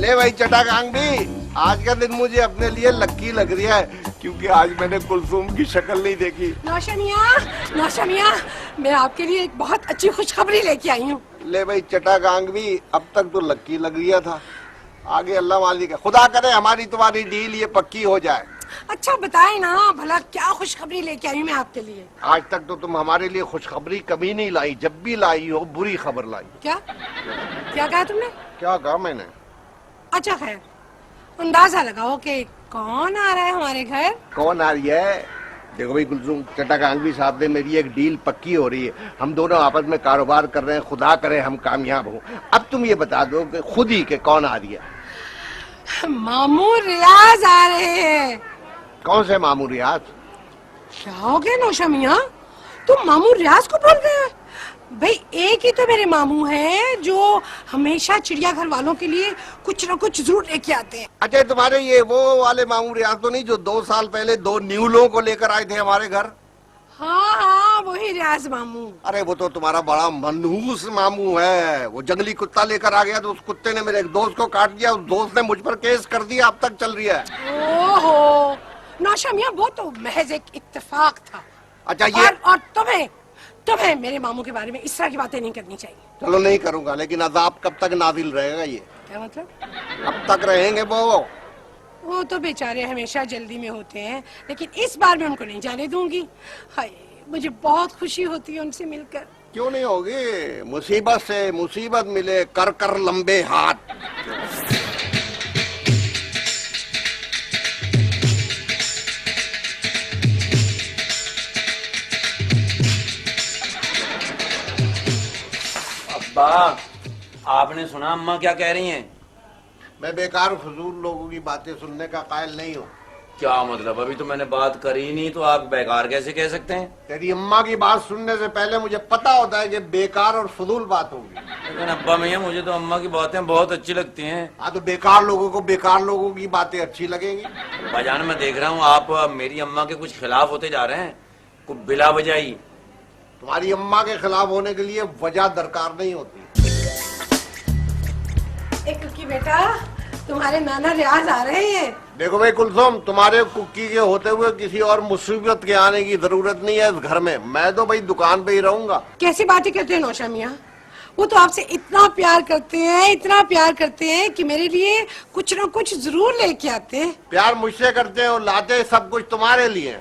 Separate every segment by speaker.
Speaker 1: ले भाई चटाकांग भी, आज का दिन मुझे अपने लिए लक्की लग रहा है क्योंकि आज मैंने कुलसुम की शक्ल नहीं देखी।
Speaker 2: नौशा मियां, मैं आपके लिए एक बहुत अच्छी खुशखबरी लेके आई हूँ।
Speaker 1: ले भाई चटाकांग भी, अब तक तो लक्की लग रहा था, आगे अल्लाह मालिक है, खुदा करे हमारी तुम्हारी डील ये पक्की हो जाए।
Speaker 2: अच्छा बताए ना भला क्या खुशखबरी लेके आई हूँ मैं आपके लिए।
Speaker 1: आज तक तो तुम हमारे लिए खुशखबरी कभी नहीं लाई, जब भी लाई हो बुरी खबर लाई।
Speaker 2: क्या क्या कहा तुमने?
Speaker 1: क्या कहा मैंने?
Speaker 2: अच्छा खैर, अंदाजा लगाओ कि कौन आ रहा है हमारे घर।
Speaker 1: कौन आ रही है? देखो भाई कुलसुम, चटाकांगवी साहब ने मेरी एक डील पक्की हो रही है, हम दोनों आपस में कारोबार कर रहे हैं, खुदा करे हम कामयाब हो। अब तुम ये बता दो कि खुद ही के कौन आ रही है?
Speaker 2: मामू रियाज आ रहे हैं।
Speaker 1: कौन से मामू रियाज?
Speaker 2: क्या हो गया नौशा मियां, तुम मामू रियाज को बोल रहे हैं? भाई एक ही तो मेरे मामू हैं जो हमेशा चिड़ियाघर वालों के लिए कुछ न कुछ जरूर लेके आते हैं।
Speaker 1: अच्छा तुम्हारे ये वो वाले मामू रियाज तो नहीं जो 2 साल पहले 2 न्यूलों को लेकर आए थे हमारे घर?
Speaker 2: हाँ वही रियाज मामू।
Speaker 1: अरे वो तो तुम्हारा बड़ा मनहूस मामू है, वो जंगली कुत्ता लेकर आ गया तो उस कुत्ते ने मेरे एक दोस्त को काट दिया, उस दोस्त ने मुझ पर केस कर दिया, अब तक चल रही है।
Speaker 2: ओहो नौशा मियां, वो तो महज एक इत्तेफाक था।
Speaker 1: अच्छा ये
Speaker 2: और तुम्हें मेरे मामू के बारे में इस तरह की बातें नहीं करनी चाहिए।
Speaker 1: चलो नहीं करूंगा, लेकिन अजाब कब तक नाजिल रहेगा ये?
Speaker 2: क्या मतलब?
Speaker 1: अब तक रहेंगे
Speaker 2: वो तो बेचारे हमेशा जल्दी में होते हैं, लेकिन इस बार मैं उनको नहीं जाने दूंगी। हाय मुझे बहुत खुशी होती है उनसे मिलकर।
Speaker 1: क्यों नहीं होगी? मुसीबत से मुसीबत मिले कर कर लंबे हाथ।
Speaker 3: अब्बा, आपने सुना अम्मा क्या कह रही हैं?
Speaker 1: मैं बेकार फजूल लोगों की बातें सुनने का कायल नहीं हूँ।
Speaker 3: क्या मतलब? अभी तो मैंने बात करी नहीं, तो आप बेकार कैसे कह सकते हैं?
Speaker 1: तेरी अम्मा की बात सुनने से पहले मुझे पता होता है कि बेकार और फजूल बात होगी।
Speaker 3: लेकिन अब्बा मियां, मुझे तो अम्मा की बातें बहुत अच्छी लगती हैं।
Speaker 1: हाँ तो बेकार लोगों को बेकार लोगों की बातें अच्छी लगेंगी।
Speaker 3: भाईजान मैं देख रहा हूँ आप मेरी अम्मा के कुछ खिलाफ होते जा रहे हैं, कुछ बिला वजह ही।
Speaker 1: तुम्हारी अम्मा के खिलाफ होने के लिए वजह दरकार नहीं होती।
Speaker 2: एक कुकी बेटा, तुम्हारे नाना रियाज आ रहे हैं।
Speaker 1: देखो भाई कुलसुम, तुम्हारे कुकी के होते हुए किसी और मुसीबत के आने की जरूरत नहीं है इस घर में, मैं तो भाई दुकान पे ही रहूंगा।
Speaker 2: कैसी बातें करते हैं नौशा मियां, वो तो आपसे इतना प्यार करते हैं कि मेरे लिए कुछ न कुछ जरूर लेके आते हैं।
Speaker 1: प्यार मुझसे करते हैं और लाते सब कुछ तुम्हारे लिए।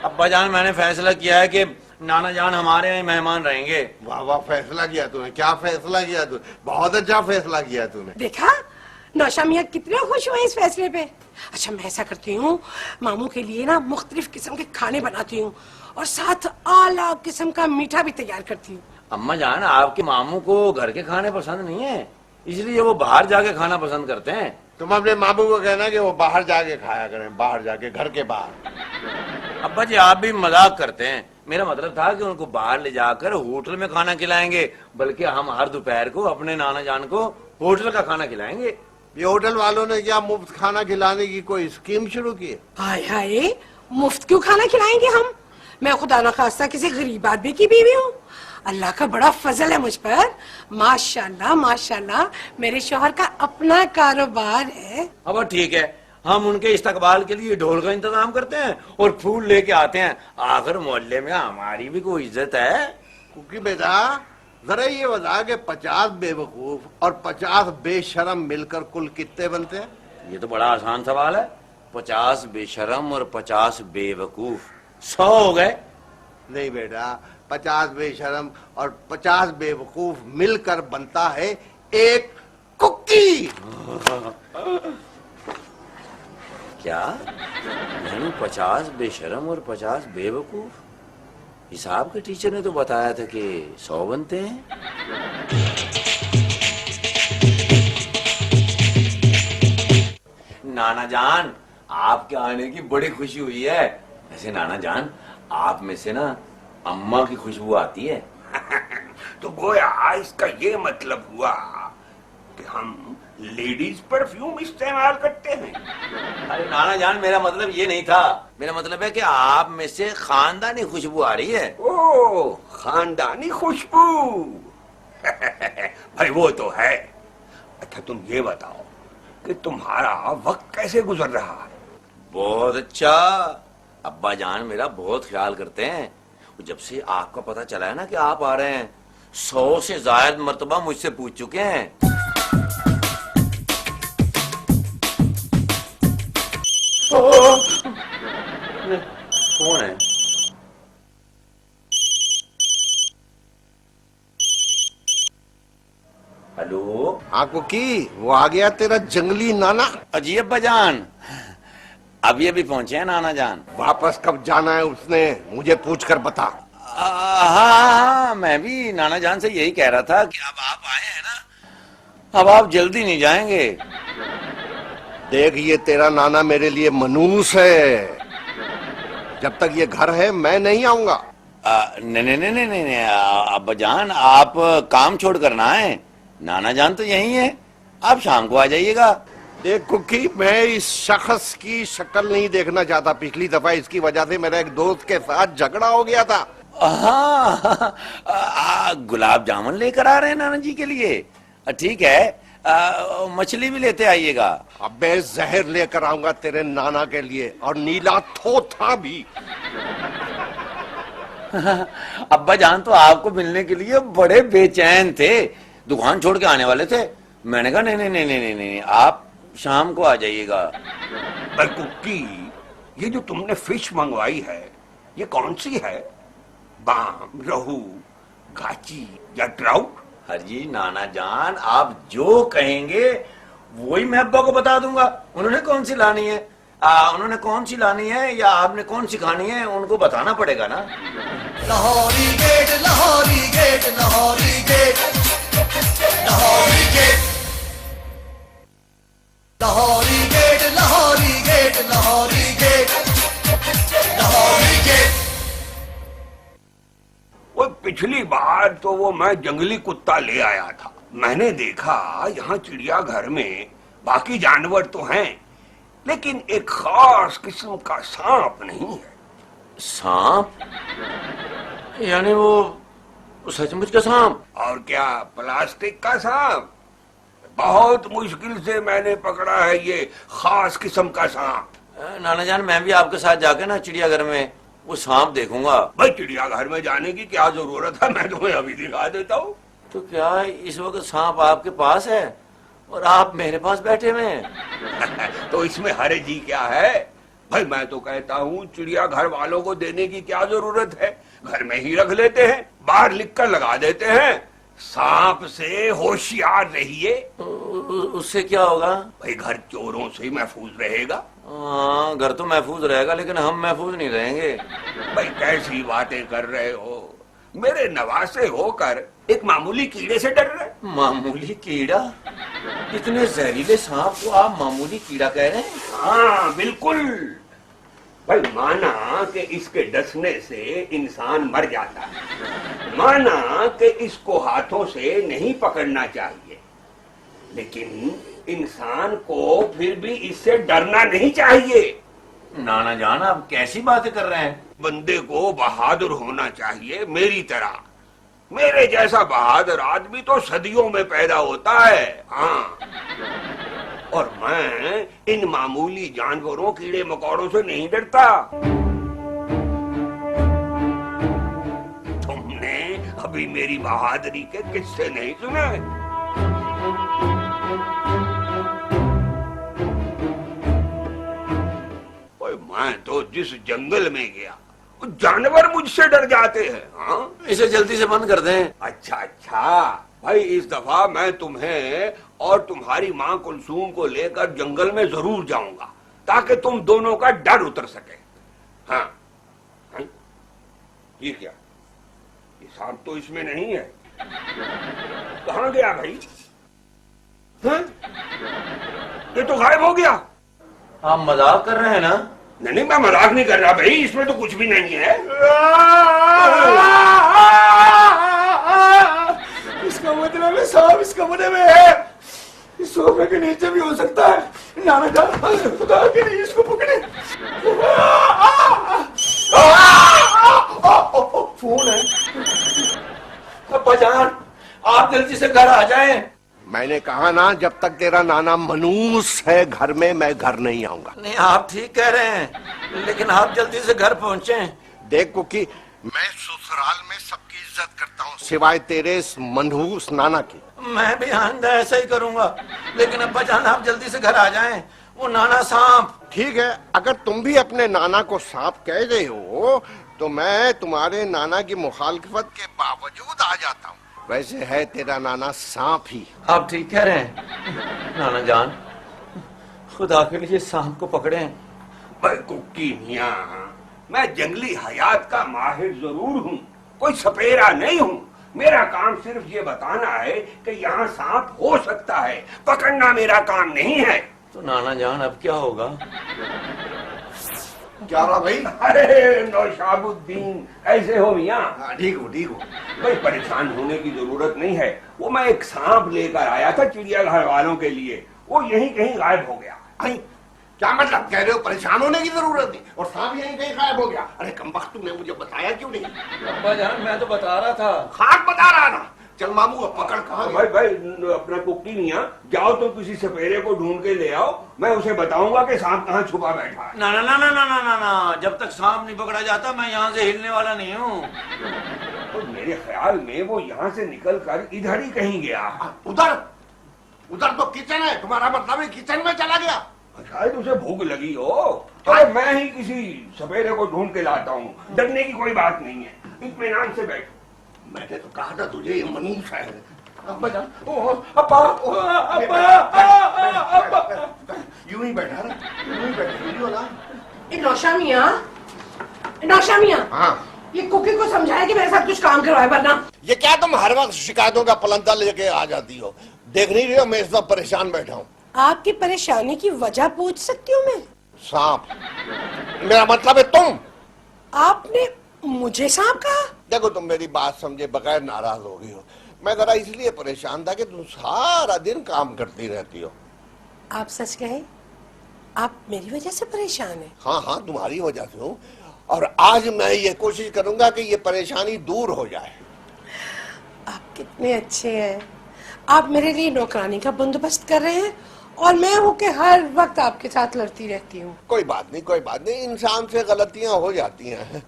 Speaker 3: अब्बा जान, मैंने फैसला किया है कि नाना जान हमारे यहाँ मेहमान रहेंगे।
Speaker 1: वाह वाह, फैसला किया तूने, क्या फैसला किया तूने, बहुत अच्छा फैसला किया तूने।
Speaker 2: देखा नौशा मियां कितने खुश हुए इस फैसले पे। अच्छा मैं ऐसा करती हूँ, मामू के लिए ना मुख्तलिफ किस्म के खाने बनाती हूँ और साथ आला किस्म का मीठा भी तैयार करती हूँ।
Speaker 3: अम्मा जान, आपके मामू को घर के खाने पसंद नहीं है, इसलिए वो बाहर जाके खाना पसंद करते हैं।
Speaker 1: तुम अपने मामू को कहना कि वो बाहर जाके खाया करें, बाहर जाके, घर के बाहर।
Speaker 3: अब्बा जी आप भी मजाक करते हैं, मेरा मतलब था कि उनको बाहर ले जाकर होटल में खाना खिलाएंगे, बल्कि हम हर दोपहर को अपने नाना जान को होटल का खाना खिलाएंगे।
Speaker 1: ये होटल वालों ने क्या मुफ्त खाना खिलाने की कोई स्कीम शुरू की है?
Speaker 2: हाय हाय, मुफ्त क्यों खाना खिलाएंगे हम? मैं खुदा न खास्ता किसी गरीब आदमी की बीवी हूँ। अल्लाह का बड़ा फजल है मुझ पर। माशाल्लाह माशाल्लाह, मेरे शौहर का अपना कारोबार है।
Speaker 3: अब ठीक है, हम उनके इस्तकबाल के लिए ढोल का इंतजाम करते हैं और फूल लेके आते हैं। आखिर मोहल्ले में हमारी भी कोई इज्जत है।
Speaker 1: क्योंकि बेटा जरा ये बता कि 50 बेवकूफ और 50 बेशरम मिलकर कुल कितने बनते हैं?
Speaker 3: ये तो बड़ा आसान सवाल है। 50 बेशरम और 50 बेवकूफ 100 हो गए।
Speaker 1: नहीं बेटा, 50 बेशरम और 50 बेवकूफ मिलकर बनता है एक कुकी।
Speaker 3: क्या? यानी 50 बेशरम और 50 बेवकूफ? हिसाब के टीचर ने तो बताया था कि 100 बनते हैं। नाना जान, आपके आने की बड़ी खुशी हुई है। ऐसे नाना जान, आप में से ना अम्मा की खुशबू आती है।
Speaker 4: तो गोया इसका ये मतलब हुआ कि हम लेडीज परफ्यूम इस्तेमाल करते हैं।
Speaker 3: अरे नाना जान, मेरा मतलब ये नहीं था, मेरा मतलब है कि आप में से खानदानी खुशबू आ रही है।
Speaker 4: ओ, खानदानी खुशबू। भाई वो तो है। अच्छा तुम ये बताओ कि तुम्हारा वक्त कैसे गुजर रहा है?
Speaker 3: बहुत अच्छा। अब्बा जान मेरा बहुत ख्याल करते हैं। जब से आपका पता चला है ना कि आप आ रहे हैं, 100 से ज्यादा मर्तबा मुझसे पूछ चुके हैं। कौन है? हेलो।
Speaker 1: आंखों की वो आ गया तेरा जंगली नाना।
Speaker 3: अजी अब्बा जान, अभी अभी पहुंचे हैं नाना जान।
Speaker 1: वापस कब जाना है उसने मुझे पूछ कर बता।
Speaker 3: हाँ, मैं भी नाना जान से यही कह रहा था कि अब आप आए हैं ना, अब आप जल्दी नहीं जाएंगे।
Speaker 1: देख ये तेरा नाना मेरे लिए मनूस है, जब तक ये घर है मैं नहीं आऊंगा।
Speaker 3: नहीं नहीं नहीं नहीं नहीं, अब्बा जान आप काम छोड़ कर ना आए, नाना जान तो यही है, आप शाम को आ जाइएगा।
Speaker 1: देख कुकी, मैं इस शख्स की शक्ल नहीं देखना चाहता। पिछली दफा इसकी वजह से मेरा एक दोस्त के साथ झगड़ा हो गया था।
Speaker 3: हाँ, गुलाब जामुन लेकर आ रहे हैं नाना जी के लिए? ठीक है, मछली भी लेते आइएगा।
Speaker 1: अब मैं जहर लेकर आऊंगा तेरे नाना के लिए, और नीला थोथा भी।
Speaker 3: अब्बा जान तो आपको मिलने के लिए बड़े बेचैन थे, दुकान छोड़ के आने वाले थे। मैंने कहा नहीं नहीं नहीं नहीं नहीं, नहीं आप शाम को आ जाइएगा।
Speaker 4: पर कुक्की, ये जो तुमने फिश मंगवाई है ये कौन सी है? बाम, रहू, घाची या ट्राउट?
Speaker 3: हरजी नाना जान, आप जो कहेंगे वही मैं अब्बा को बता दूंगा। उन्होंने कौन सी लानी है, उन्होंने कौन सी लानी है या आपने कौन सी खानी है, उनको बताना पड़ेगा ना।
Speaker 5: Lahori gate, Lahori gate, Lahori gate, Lahori gate, Lahori gate, Lahori gate, Lahori gate, Lahori gate.
Speaker 4: वो पिछली बार तो वो मैं जंगली कुत्ता ले आया था। मैंने देखा यहाँ चिड़ियाघर में बाकी जानवर तो हैं, लेकिन एक खास किस्म का सांप नहीं है।
Speaker 3: सांप? यानी वो सचमुच का सांप?
Speaker 4: और क्या, प्लास्टिक का सांप। बहुत मुश्किल से मैंने पकड़ा है ये खास किस्म का सांप।
Speaker 3: नाना जान, मैं भी आपके साथ जाके ना चिड़ियाघर में वो सांप देखूंगा।
Speaker 4: भाई चिड़ियाघर में जाने की क्या जरूरत है, मैं तुम्हें अभी दिखा देता हूँ।
Speaker 3: तो क्या इस वक्त सांप आपके पास है और आप मेरे पास बैठे हुए हैं?
Speaker 4: तो इसमें हर्जी क्या है भाई? मैं तो कहता हूँ चिड़ियाघर वालों को देने की क्या जरूरत है, घर में ही रख लेते हैं, बाहर लिखकर लगा देते हैं, सांप से होशियार रहिए।
Speaker 3: उससे क्या होगा?
Speaker 4: भाई घर चोरों से महफूज रहेगा।
Speaker 3: हाँ, घर तो महफूज रहेगा, लेकिन हम महफूज नहीं रहेंगे।
Speaker 4: भाई कैसी बातें कर रहे हो, मेरे नवासे होकर एक मामूली कीड़े से डर रहे?
Speaker 3: मामूली कीड़ा? इतने जहरीले सांप को आप मामूली कीड़ा कह रहे हैं?
Speaker 4: हाँ बिल्कुल। भाई माना कि इसके डसने से इंसान मर जाता है, माना कि इसको हाथों से नहीं पकड़ना चाहिए, लेकिन इंसान को फिर भी इससे डरना नहीं चाहिए।
Speaker 3: नाना जान, आप कैसी बातें कर रहे हैं?
Speaker 4: बंदे को बहादुर होना चाहिए मेरी तरह। मेरे जैसा बहादुर आदमी तो सदियों में पैदा होता है। हाँ, और मैं इन मामूली जानवरों, कीड़े मकोड़ों से नहीं डरता। तुमने अभी मेरी बहादुरी के किस्से नहीं सुने? मैं तो जिस जंगल में गया जानवर मुझसे डर जाते हैं। हाँ,
Speaker 3: इसे जल्दी से बंद कर दें।
Speaker 4: अच्छा अच्छा भाई, इस दफा मैं तुम्हें और तुम्हारी माँ कुलसूम को लेकर जंगल में जरूर जाऊंगा, ताकि तुम दोनों का डर उतर सके। हाँ, हाँ? ये क्या, ये सांप तो इसमें नहीं है, कहाँ गया भाई? हाँ? ये तो गायब हो गया।
Speaker 3: आप मजाक कर रहे हैं ना?
Speaker 4: नहीं नहीं, मैं मजाक नहीं कर रहा भाई, इसमें तो कुछ भी नहीं है।
Speaker 5: इसका मतलब है सांप इसका मुंह में है, इस सोफे के नीचे भी हो सकता है। नाना जान, खुदा के लिए इसको पकड़े। फोन है।
Speaker 3: अब्बा जान, आप जल्दी से घर आ जाएं।
Speaker 1: मैंने कहा ना, जब तक तेरा नाना मनूस है घर में, मैं घर नहीं आऊंगा।
Speaker 3: नहीं, आप ठीक कह रहे हैं, लेकिन आप जल्दी से घर पहुंचे।
Speaker 1: देख कुकी, मैं ससुराल में सबकी इज्जत करता हूँ सिवाय तेरे इस मनहूस नाना की।
Speaker 3: मैं भी आइंदा ऐसा ही करूंगा, लेकिन अब्बा जान आप जल्दी से घर आ जाएं। वो नाना सांप।
Speaker 1: ठीक है, अगर तुम भी अपने नाना को सांप कह रहे हो तो मैं तुम्हारे नाना की मुखालफत के बावजूद आ जाता हूँ। वैसे है तेरा नाना सांप ही।
Speaker 3: आप ठीक कह रहे हैं नाना जान, खुदा के लिए सांप को पकड़े।
Speaker 4: भाई कुकी मियां, मैं जंगली हयात का माहिर जरूर हूँ, कोई सपेरा नहीं हूँ। मेरा काम सिर्फ ये बताना है कि यहाँ सांप हो सकता है, पकड़ना मेरा काम नहीं है।
Speaker 3: तो नाना जान अब क्या होगा?
Speaker 1: क्या हुआ भाई?
Speaker 4: अरे नौशाबुद्दीन, कैसे हो मियां?
Speaker 1: ठीक हो, ठीक हो।
Speaker 4: भाई परेशान होने की जरूरत नहीं है। वो मैं एक सांप लेकर आया था चिड़ियाघर वालों के लिए, वो यहीं कहीं गायब हो गया।
Speaker 1: अरे क्या मतलब कह रहे हो? परेशान होने की जरूरत नहीं, और सांप यहीं कहीं गायब हो गया? अरे कमबख्त, तुमने मुझे बताया क्यों नहीं?
Speaker 3: अब्बा जान मैं तो बता रहा था।
Speaker 1: खाक बता रहा ना। चल मामू, अब पकड़ कहाँ गया?
Speaker 4: भाई अपना कुक्की मियां, जाओ तो किसी सपेरे को ढूंढ के ले आओ, मैं उसे बताऊंगा कि सांप कहाँ छुपा बैठा है।
Speaker 3: ना ना ना ना ना ना ना ना, जब तक सांप नहीं पकड़ा जाता मैं यहाँ से हिलने वाला नहीं हूँ।
Speaker 4: तो मेरे ख्याल में वो यहाँ से निकल कर इधर ही कहीं गया।
Speaker 1: उधर? उधर तो किचन है, तुम्हारा मतलब है किचन में चला गया?
Speaker 4: शायद उसे भूख लगी हो। तो मैं ही किसी सपेरे को ढूंढ के लाता हूँ, डरने की कोई बात नहीं है, इत्मीनान से बैठो।
Speaker 1: मैंने तो कहा था तुझे, ये मनूस है।
Speaker 5: अब्बा जान, अब्बा,
Speaker 1: यूं ही बैठा रहा, यूं ही बैठा ना।
Speaker 2: नौशा मियां, नौशा मियां,
Speaker 1: हाँ,
Speaker 2: ये कुकी को समझाया कि मेरे साथ कुछ काम करवाए, वरना
Speaker 1: ये क्या तुम हर वक्त शिकायतों का पलंदा लेके आ जाती हो? देख नहीं रही हो मैं इस वक्त परेशान बैठा हूँ?
Speaker 2: आपकी परेशानी की वजह पूछ सकती हूँ मैं?
Speaker 1: सांप, मेरा मतलब है तुम।
Speaker 2: आपने मुझे सांप कहा?
Speaker 1: देखो, तुम मेरी बात समझे बगैर नाराज हो गई हो। मैं जरा इसलिए परेशान था कि तुम सारा दिन काम करती रहती हो।
Speaker 2: आप सच कहे, आप मेरी वजह से परेशान हैं?
Speaker 1: हाँ हाँ, तुम्हारी वजह से हूँ, और आज मैं ये कोशिश करूंगा कि ये परेशानी दूर हो जाए।
Speaker 2: आप कितने अच्छे हैं। आप मेरे लिए नौकरानी का बंदोबस्त कर रहे हैं और मैं हूँ कि हर वक्त आपके साथ लड़ती रहती हूँ।
Speaker 1: कोई बात नहीं, कोई बात नहीं, इंसान से गलतियां हो जाती हैं।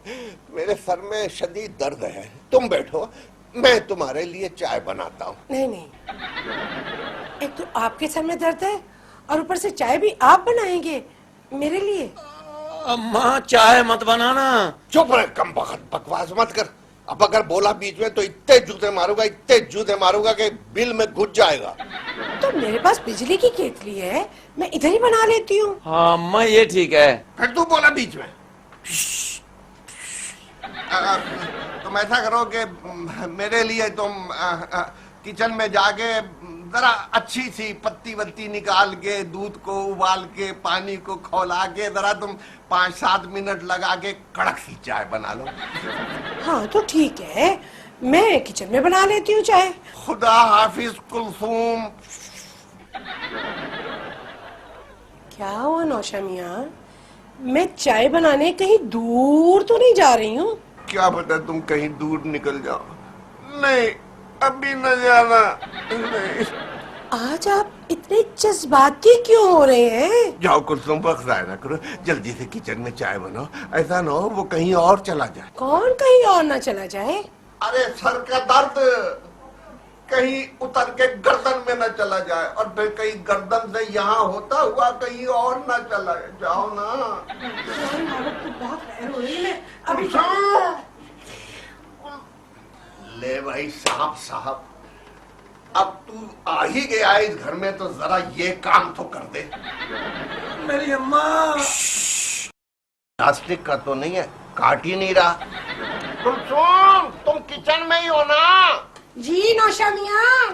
Speaker 1: मेरे सर में शदीद दर्द है, तुम बैठो, मैं तुम्हारे लिए चाय बनाता हूँ।
Speaker 2: नहीं नहीं, एक तो आपके सर में दर्द है और ऊपर से चाय भी आप बनाएंगे मेरे लिए?
Speaker 3: अम्मा चाय मत बनाना।
Speaker 1: चुप रहे, कम बकवास मत कर। अब अगर बोला बीच में तो इतने जूते मारूंगा, इतने जूते मारूंगा कि बिल में घुस जाएगा।
Speaker 2: तो मेरे पास बिजली की केतली है, मैं इधर ही बना लेती हूँ।
Speaker 3: हाँ अम्मा ये ठीक है।
Speaker 1: फिर तू बोला बीच में। तुम ऐसा करो कि मेरे लिए तुम किचन में जाके जरा अच्छी सी पत्ती वत्ती निकाल के, दूध को उबाल के, पानी को खौला के, जरा तुम 5-7 मिनट लगा के कड़क सी चाय बना लो।
Speaker 2: हाँ तो ठीक है, मैं किचन में बना लेती हूँ चाय।
Speaker 1: खुदा हाफिज कुलसूम।
Speaker 2: क्या हुआ नौशा मियां, मैं चाय बनाने कहीं दूर तो नहीं जा रही हूँ?
Speaker 1: क्या पता तुम कहीं दूर निकल जाओ। नहीं, अभी न जाना।
Speaker 2: आज आप इतने जज्बाती क्यों हो रहे हैं?
Speaker 1: जाओ कुलसूम, वक्त जाया ना करो, जल्दी से किचन में चाय बनाओ। ऐसा ना हो वो कहीं और चला जाए।
Speaker 2: कौन कहीं और ना चला जाए?
Speaker 1: अरे सर का दर्द कहीं उतर के गर्दन में न चला जाए, और फिर कहीं गर्दन से यहाँ होता हुआ कहीं और न चला जाओ ना।
Speaker 2: बहुत खैर हो रही है अभी।
Speaker 1: ले भाई सांप साहब, अब तू आ ही गया इस घर में तो जरा ये काम तो कर दे।
Speaker 3: मेरी अम्मा।
Speaker 1: प्लास्टिक का तो नहीं है, काट ही नहीं रहा। कुलसूम, तुम किचन में ही हो ना?
Speaker 2: जी नौशा मियां,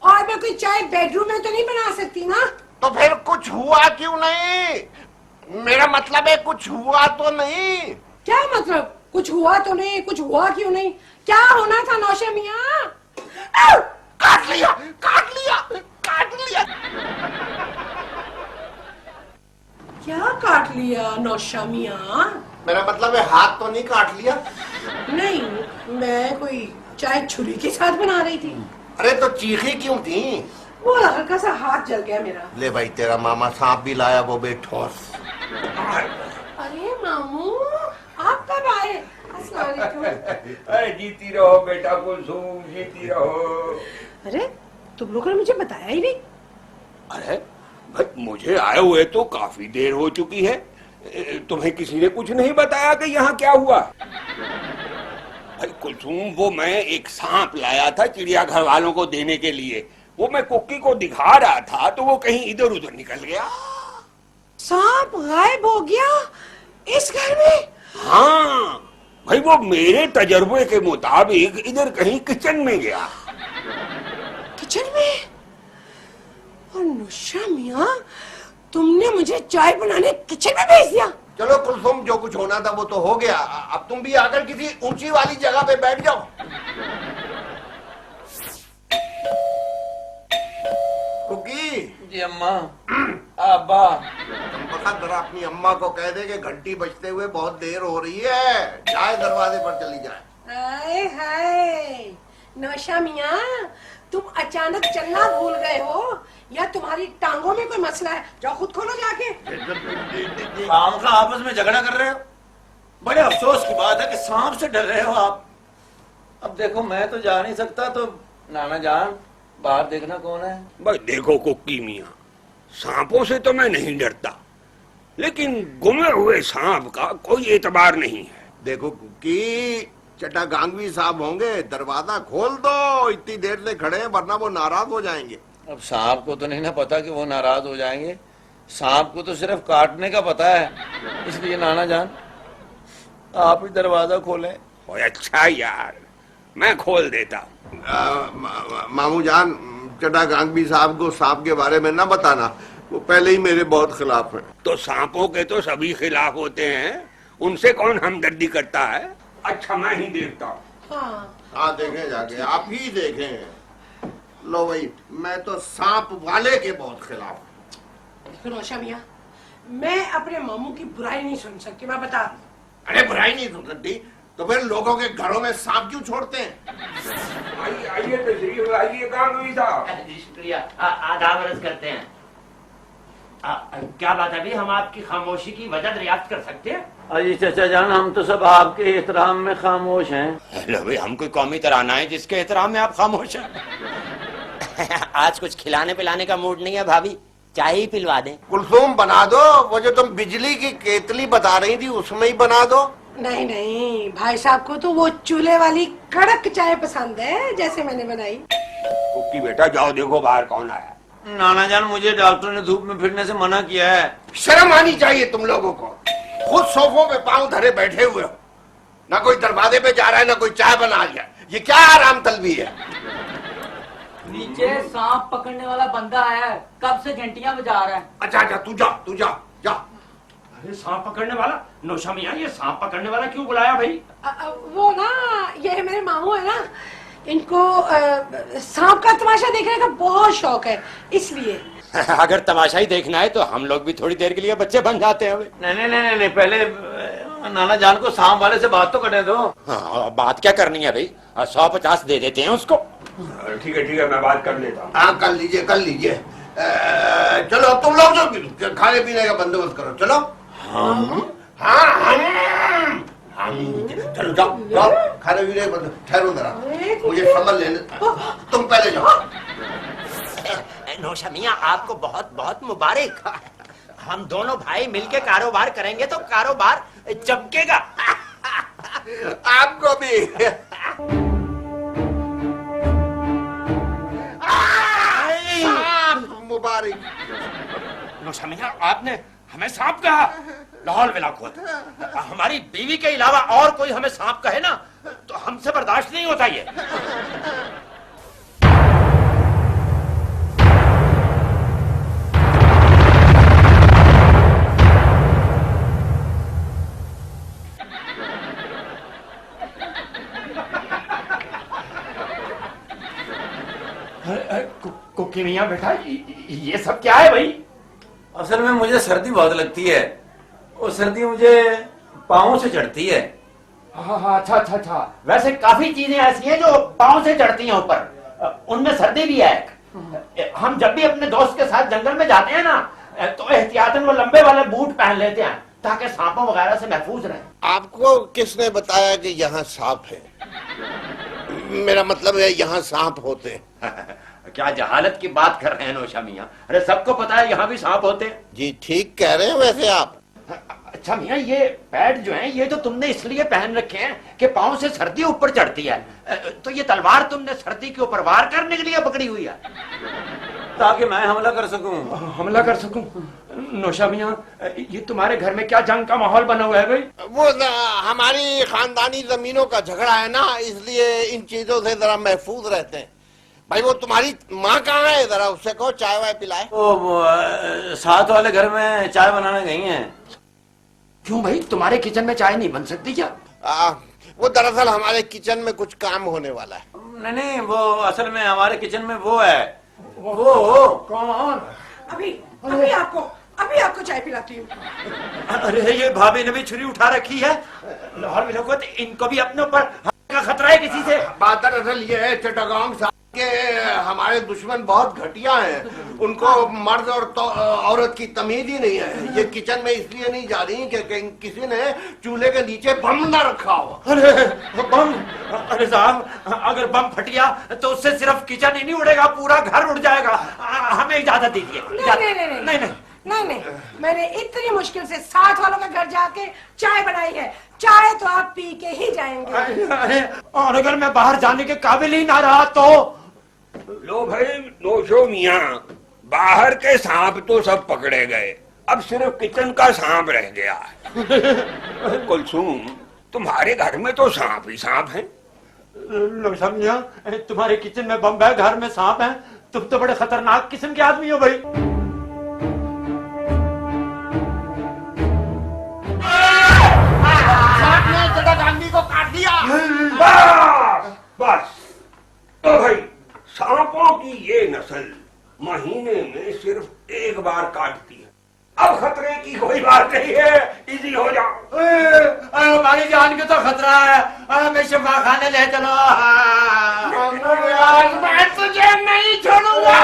Speaker 2: और मैं कोई चाय बेडरूम में तो नहीं बना सकती ना?
Speaker 1: तो फिर कुछ हुआ क्यों नहीं? मेरा मतलब है कुछ हुआ तो नहीं?
Speaker 2: क्या मतलब कुछ हुआ तो नहीं? कुछ हुआ क्यों नहीं? क्या होना था नौशा मियां?
Speaker 1: काट लिया, काट लिया, काट लिया।
Speaker 2: क्या काट लिया नौशा मियां?
Speaker 1: मेरा मतलब है हाथ तो नहीं काट लिया?
Speaker 2: नहीं, मैं कोई चाय छुरी के साथ बना रही थी।
Speaker 1: अरे तो चीखी क्यों थी?
Speaker 2: वो हल्का सा हाथ जल गया मेरा।
Speaker 1: ले भाई तेरा मामा सांप भी लाया, वो बे ठोस।
Speaker 2: अरे मामू आप कब आए? अस्सलाम वालेकुम।
Speaker 4: अरे जीती रहो बेटा कुलसूम, जीती रहो।
Speaker 2: अरे तुम लोगों ने मुझे बताया ही नहीं।
Speaker 4: अरे भाई मुझे आए हुए तो काफी देर हो चुकी है, तुम्हें किसी ने कुछ नहीं बताया कि यहाँ क्या हुआ? भाई कुलसूम, वो मैं एक सांप लाया था चिड़ियाघर वालों को देने के लिए, वो मैं कुक्की को दिखा रहा था तो वो कहीं इधर उधर निकल गया।
Speaker 2: सांप गायब हो गया इस घर में?
Speaker 4: हाँ भाई, वो मेरे तजर्बे के मुताबिक इधर कहीं किचन में गया।
Speaker 2: किचन में? और नुशा मियाँ, तुमने मुझे चाय बनाने किचन में भेज दिया?
Speaker 1: चलो कुलसुम, जो कुछ होना था वो तो हो गया, अब तुम भी आकर किसी ऊंची वाली जगह पे बैठ जाओ। कुकी
Speaker 3: जी अम्मा। अब्बा
Speaker 1: जरा अपनी अम्मा को कह दे कि घंटी बजते हुए बहुत देर हो रही है, चाय दरवाजे पर चली जाए।
Speaker 2: हाय हाय नौशा मियाँ, तुम अचानक चलना भूल गए हो या तुम्हारी टांगों में कोई मसला है? जाओ खुद खोलो जाके।
Speaker 3: काम का आपस में झगड़ा कर रहे हो। बड़े अफसोस की बात है कि सांप से डर रहे हो आप। अब देखो मैं तो जा नहीं सकता, तो नाना जान बाहर देखना कौन है।
Speaker 4: भाई देखो कुक्की मियाँ, सांपों से तो मैं नहीं डरता, लेकिन गुमे हुए सांप का कोई एतबार नहीं है।
Speaker 1: देखो कुकी, चटागांगवी साहब होंगे, दरवाजा खोल दो, इतनी देर से खड़े हैं वरना वो नाराज हो जाएंगे।
Speaker 3: अब सांप को तो नहीं ना पता कि वो नाराज हो जाएंगे, सांप को तो सिर्फ काटने का पता है, इसलिए नाना जान आप ही दरवाजा खोलें।
Speaker 4: ओए अच्छा यार, मैं खोल देता हूँ।
Speaker 1: मामू जान, चटागांगवी साहब को सांप के बारे में ना बताना, वो पहले ही मेरे बहुत खिलाफ हैं।
Speaker 4: तो सांपों के तो सभी खिलाफ होते हैं, उनसे कौन हमदर्दी करता है। अच्छा मैं ही देखता हूँ।
Speaker 1: हाँ देखें जाके, आप ही देखें। लो भाई, मैं तो सांप वाले के बहुत खिलाफ हूँ।
Speaker 2: देखो नौशा मियाँ, मैं अपने मामू की बुराई नहीं सुन सकती, मैं बता रही।
Speaker 1: अरे बुराई नहीं सुन सकती तो फिर लोगों के घरों में सांप क्यों छोड़ते हैं?
Speaker 4: आइए आइए तशरीफ लाइए गांगवी साहब।
Speaker 6: जी शुक्रिया, आदाब अर्ज करते हैं। क्या बात है अभी, हम आपकी खामोशी की वजह दरियाफ्त कर सकते हैं?
Speaker 3: अजी चाचा जान, हम तो सब आपके एहतराम में खामोश हैं।
Speaker 7: लो भाई, हम कोई कौमी तराना है जिसके एहतराम में आप खामोश हैं। आज कुछ खिलाने पिलाने का मूड नहीं है भाभी, चाय ही पिलवा दें।
Speaker 1: कुलसुम बना दो, वो जो तुम बिजली की केतली बता रही थी उसमें ही बना दो।
Speaker 2: नहीं नहीं, भाई साहब को तो वो चूल्हे वाली कड़क चाय पसंद है, जैसे मैंने बनाई।
Speaker 4: कुक्की बेटा जाओ देखो बाहर कौन आया।
Speaker 3: नाना जान, मुझे डॉक्टर ने धूप में फिरने से मना किया है।
Speaker 1: शर्म आनी चाहिए तुम लोगों को, खुद सोफों पे पांव धरे बैठे हुए हो, ना कोई दरवाजे पे जा रहा है ना कोई चाय बना रहा। ये क्या आराम तलबी है?
Speaker 8: नीचे सांप पकड़ने वाला बंदा आया है, कब से घंटियां बजा रहा है।
Speaker 1: अच्छा अच्छा, तू जा।
Speaker 6: अरे सांप पकड़ने वाला? नौशा मियाँ, ये सांप पकड़ने वाला क्यों बुलाया भाई?
Speaker 2: वो ना, ये मेरे मामू है ना, इनको सांप का तमाशा देखने का बहुत शौक है, इसलिए।
Speaker 7: अगर तमाशा ही देखना है तो हम लोग भी थोड़ी देर के लिए बच्चे बन जाते हैं।
Speaker 3: नहीं, पहले नाना जान को सांप वाले से बात तो करने दो।
Speaker 7: हाँ, बात क्या करनी है भाई, 150 दे देते हैं उसको।
Speaker 4: ठीक है मैं बात कर लेता हूँ।
Speaker 1: हाँ कर लीजिए। चलो अब तुम लोग जो खाने पीने का बंदोबस्त करो, चलो। चलो जाओ खाने पीने का बंदोबस्त। ठहरो जरा, मुझे समझ लेने, तुम पहले जाओ।
Speaker 7: नौशा मियाँ, आपको बहुत बहुत मुबारक। हम दोनों भाई मिलके कारोबार करेंगे तो कारोबार चमकेगा।
Speaker 1: आपको भी। मुबारक।
Speaker 7: नौशा मियाँ, आपने हमें सांप कहा? लाहौल विलाकुत, हमारी बीवी के अलावा और कोई हमें सांप कहे ना तो हमसे बर्दाश्त नहीं होता ये।
Speaker 6: कुकी मियाँ बेटा, ये सब क्या है भाई?
Speaker 3: असल में मुझे सर्दी बहुत लगती है, और सर्दी मुझे पाँव से चढ़ती है।
Speaker 6: हाँ, अच्छा। वैसे काफी चीजें ऐसी हैं जो पाँव से चढ़ती हैं ऊपर, उनमें सर्दी भी है।
Speaker 7: हम जब भी अपने दोस्त के साथ जंगल में जाते हैं ना, तो एहतियातन वो लंबे वाले बूट पहन लेते हैं ताकि सांपों वगैरह से महफूज रहें।
Speaker 1: आपको किसने बताया कि यहाँ सांप है? मेरा मतलब है यहाँ सांप होते हैं।
Speaker 7: क्या जहालत की बात कर रहे हैं नौशा मियाँ? अरे सबको पता है यहाँ भी सांप होते हैं।
Speaker 1: जी ठीक कह रहे हैं वैसे आप।
Speaker 7: अच्छा मियाँ, ये पैड जो हैं ये तो तुमने इसलिए पहन रखे हैं कि पाँव से सर्दी ऊपर चढ़ती है, तो ये तलवार तुमने सर्दी के ऊपर वार करने के लिए पकड़ी हुई है?
Speaker 3: ताकि मैं हमला कर सकूं।
Speaker 7: हमला कर सकूं? नौशा मियाँ, ये तुम्हारे घर में क्या जंग का माहौल बना हुआ है भाई?
Speaker 1: वो हमारी खानदानी जमीनों का झगड़ा है ना, इसलिए इन चीजों से जरा महफूज रहते हैं। भाई वो तुम्हारी माँ कहाँ है? जरा उससे कहो चाय वाय पिलाए।
Speaker 3: वो साथ वाले घर में चाय बनाने गई हैं।
Speaker 7: क्यों भाई, तुम्हारे किचन में चाय नहीं बन सकती क्या?
Speaker 1: वो दरअसल हमारे किचन में कुछ काम होने वाला है।
Speaker 3: नहीं, वो असल में हमारे किचन में वो है। वो
Speaker 7: कौन?
Speaker 2: अभी आपको चाय पिलाती हूँ।
Speaker 7: अरे ये भाभी ने भी छुरी उठा रखी है। लाहौर मिलों को इनको भी अपने ऊपर का खतरा है किसी से।
Speaker 1: बात दरअसल ये है चिटागोंग साहब के हमारे दुश्मन बहुत घटिया हैं। उनको मर्द और औरत की तमीज ही नहीं है। ये किचन में इसलिए नहीं जा रही कि किसी ने चूल्हे के नीचे बम ना रखा हो।
Speaker 7: अरे बम? अरे साहब, अगर बम फट गया तो उससे सिर्फ किचन ही नहीं उड़ेगा, पूरा घर उड़ जाएगा। हमें इजाजत दीजिए।
Speaker 2: नहीं, मैंने इतनी मुश्किल से साथ वालों का घर जाके चाय बनाई है। चाय तो आप पी के ही जाएंगे।
Speaker 7: अरे और अगर मैं बाहर जाने के काबिल ही ना रहा तो?
Speaker 4: लो भाई नौशो मियाँ, बाहर के सांप तो सब पकड़े गए, अब सिर्फ किचन का सांप रह गया है। कुलसूम, तुम्हारे घर में तो सांप ही सांप है।
Speaker 7: नौशा मियाँ, तुम्हारे किचन में बम है, घर में सांप है। तुम तो बड़े खतरनाक किस्म के आदमी हो भाई।
Speaker 1: गांधी को काट दिया।
Speaker 4: बस तो भाई, सांपों की ये नस्ल महीने में सिर्फ एक बार काटती है। अब खतरे की कोई बात नहीं है, इजी हो जाओ।
Speaker 7: हमारी जान के तो खतरा है, हमें शिफा खाने ले चलो।
Speaker 1: मैं तुझे नहीं छोड़ूंगा।